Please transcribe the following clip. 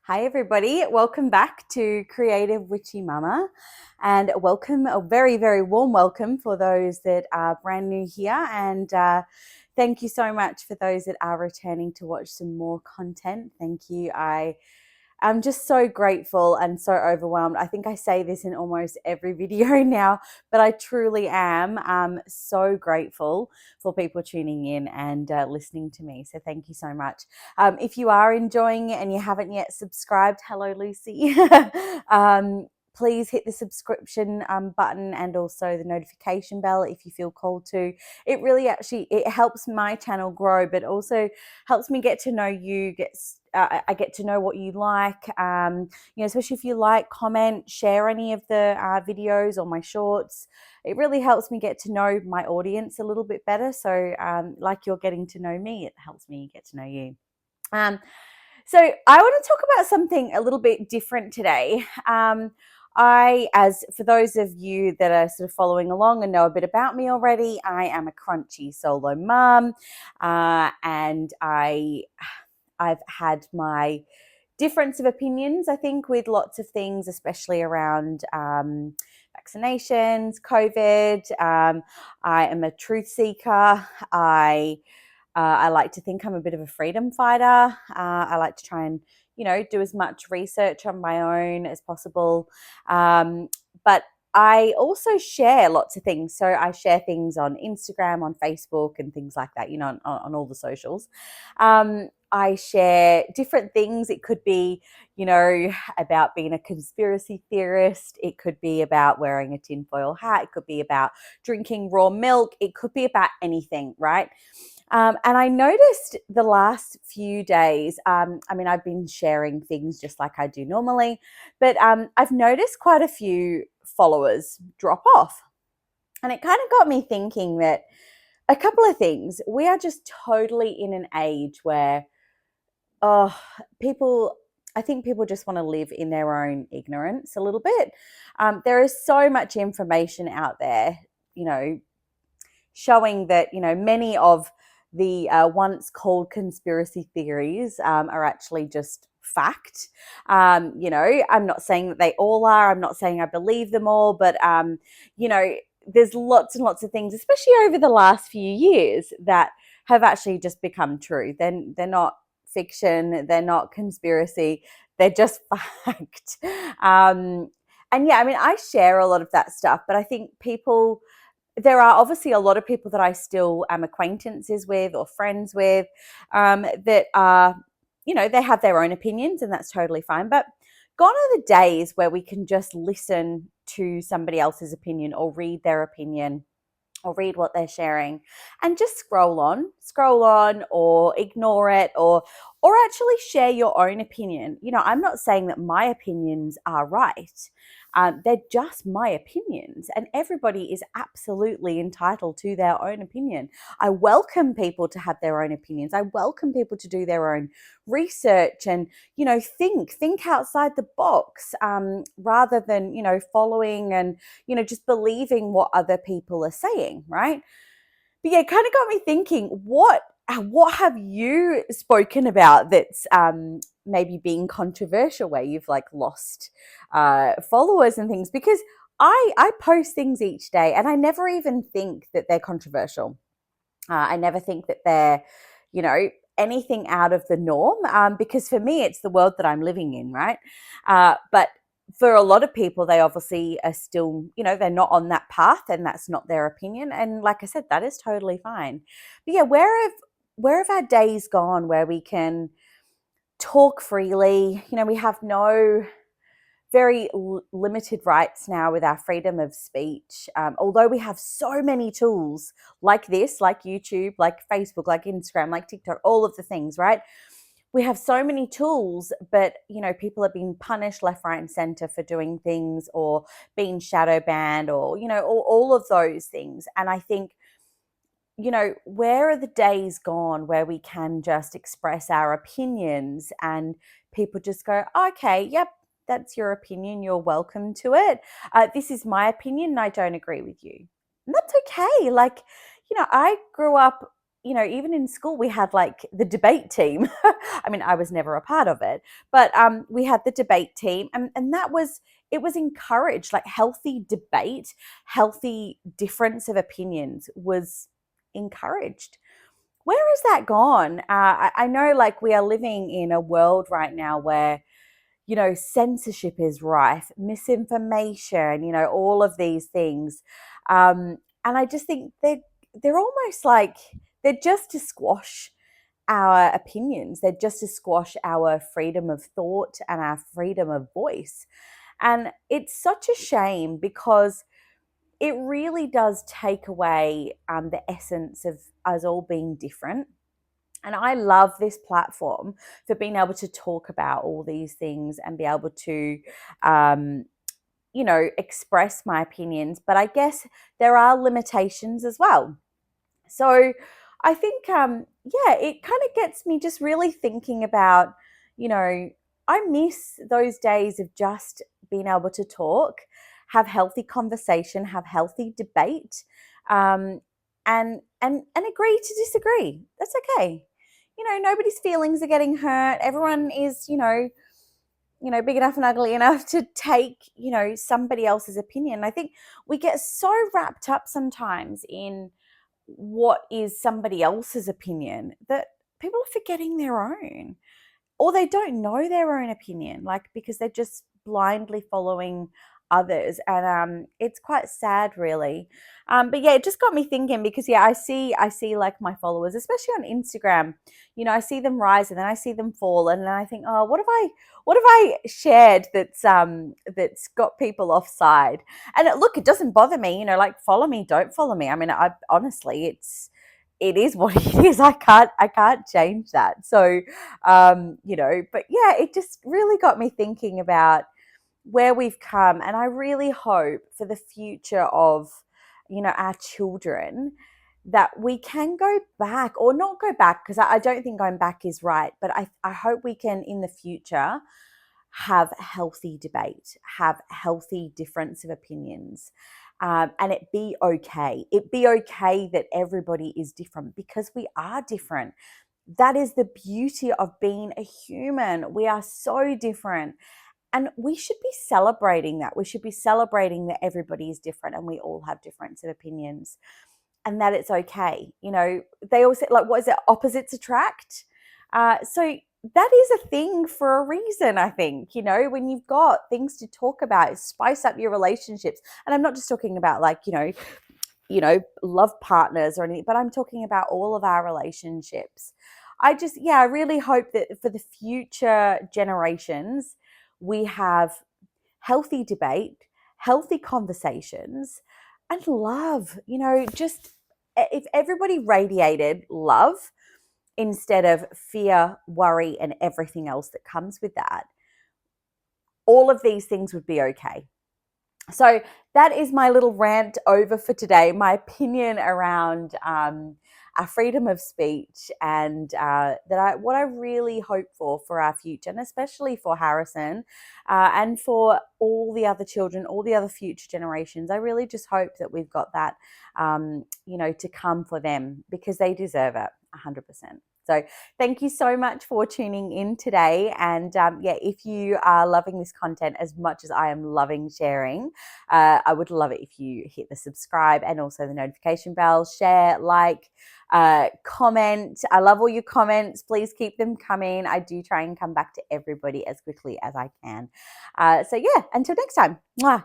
Hi everybody, welcome back to Creative Witchy Mumma, and welcome, a very, very warm welcome for those that are brand new here, and thank you so much for those that are returning to watch some more content. Thank you. I'm just so grateful and so overwhelmed. I think I say this in almost every video now, but I truly am so grateful for people tuning in and listening to me. So thank you so much. If you are enjoying it and you haven't yet subscribed, hello, Lucy. Please hit the subscription button and also the notification bell if you feel called to. It really it helps my channel grow, but also helps me get to know you, I get to know what you like, especially if you like, comment, share any of the videos or my shorts. It really helps me get to know my audience a little bit better. So like you're getting to know me, it helps me get to know you. So I want to talk about something a little bit different today. As for those of you that are sort of following along and know a bit about me already, I am a crunchy solo mum, and I've had my difference of opinions, I think, with lots of things, especially around vaccinations, COVID. I am a truth seeker. I like to think I'm a bit of a freedom fighter. I like to try and, do as much research on my own as possible. But I also share lots of things. So I share things on Instagram, on Facebook, and things like that, on all the socials. I share different things. It could be, about being a conspiracy theorist. It could be about wearing a tinfoil hat. It could be about drinking raw milk. It could be about anything, right? And I noticed the last few days, I've been sharing things just like I do normally, but I've noticed quite a few followers drop off. And it kind of got me thinking that a couple of things. We are just totally in an age where oh, I think people just want to live in their own ignorance a little bit. There is so much information out there, showing that, many of the once called conspiracy theories are actually just fact. I'm not saying that they all are. I'm not saying I believe them all, but, there's lots and lots of things, especially over the last few years, that have actually just become true. They're not fiction. They're not conspiracy. They're just fact. And yeah, I share a lot of that stuff, but I think there are obviously a lot of people that I still am acquaintances with or friends with, that are, they have their own opinions, and that's totally fine. But gone are the days where we can just listen to somebody else's opinion or read their opinion or read what they're sharing and just scroll on or ignore it, or actually share your own opinion. I'm not saying that my opinions are right. They're just my opinions, and everybody is absolutely entitled to their own opinion. I welcome people to have their own opinions. I welcome people to do their own research and, think outside the box, rather than, following and, just believing what other people are saying, right? But yeah, it kind of got me thinking, what have you spoken about that's maybe being controversial, where you've like lost followers and things? Because I post things each day and I never even think that they're controversial. I never think that they're, anything out of the norm, because for me, it's the world that I'm living in, right? But for a lot of people, they obviously are still, they're not on that path, and that's not their opinion. And like I said, that is totally fine. But yeah, where have our days gone where we can talk freely? We have no very limited rights now with our freedom of speech. Although we have so many tools like this, like YouTube, like Facebook, like Instagram, like TikTok, all of the things, right? We have so many tools, but people are being punished left, right, and center for doing things, or being shadow banned, or all of those things. And I think, where are the days gone where we can just express our opinions and people just go, okay, yep, that's your opinion, you're welcome to it. This is my opinion and I don't agree with you. And that's okay. Like, I grew up, even in school, we had like the debate team. I mean, I was never a part of it, but we had the debate team, and it was encouraged. Like healthy debate, healthy difference of opinions was encouraged. Where has that gone? I know, like, we are living in a world right now where censorship is rife, misinformation, all of these things. And I just think they're almost like they're just to squash our opinions. They're just to squash our freedom of thought and our freedom of voice. And it's such a shame because it really does take away the essence of us all being different. And I love this platform for being able to talk about all these things and be able to, express my opinions. But I guess there are limitations as well. So I think, yeah, it kind of gets me just really thinking about, you know, I miss those days of just being able to talk, have healthy conversation, have healthy debate, um, and agree to disagree. That's okay. Nobody's feelings are getting hurt. Everyone is, big enough and ugly enough to take, somebody else's opinion. I think we get so wrapped up sometimes in what is somebody else's opinion that people are forgetting their own, or they don't know their own opinion, like, because they're just blindly following others. And it's quite sad, really. But yeah, it just got me thinking, because yeah, I see like my followers, especially on Instagram, I see them rise and then I see them fall, and then I think, oh, what have I shared that's got people offside? And look, it doesn't bother me, like, follow me, don't follow me. I mean, I honestly, it is what it is. I can't change that. So but yeah, it just really got me thinking about where we've come. And I really hope for the future of, our children, that we can go back, or not go back, because I don't think going back is right, but I hope we can in the future have healthy debate, have healthy difference of opinions, and it be okay. It be okay that everybody is different, because we are different. That is the beauty of being a human. We are so different. And we should be celebrating that. We should be celebrating that everybody is different and we all have difference of opinions, and that it's okay. They always say, like, what is it? Opposites attract. So that is a thing for a reason, I think. When you've got things to talk about, spice up your relationships. And I'm not just talking about, like, love partners or anything, but I'm talking about all of our relationships. I really hope that for the future generations, we have healthy debate, healthy conversations, and love. Just if everybody radiated love instead of fear, worry, and everything else that comes with that, all of these things would be okay. So that is my little rant over for today. My opinion around our freedom of speech, and what I really hope for our future, and especially for Harrison, and for all the other children, all the other future generations. I really just hope that we've got that, to come for them, because they deserve it 100%. So thank you so much for tuning in today. And if you are loving this content as much as I am loving sharing, I would love it if you hit the subscribe and also the notification bell, share, like, comment. I love all your comments. Please keep them coming. I do try and come back to everybody as quickly as I can. So yeah, until next time. Bye.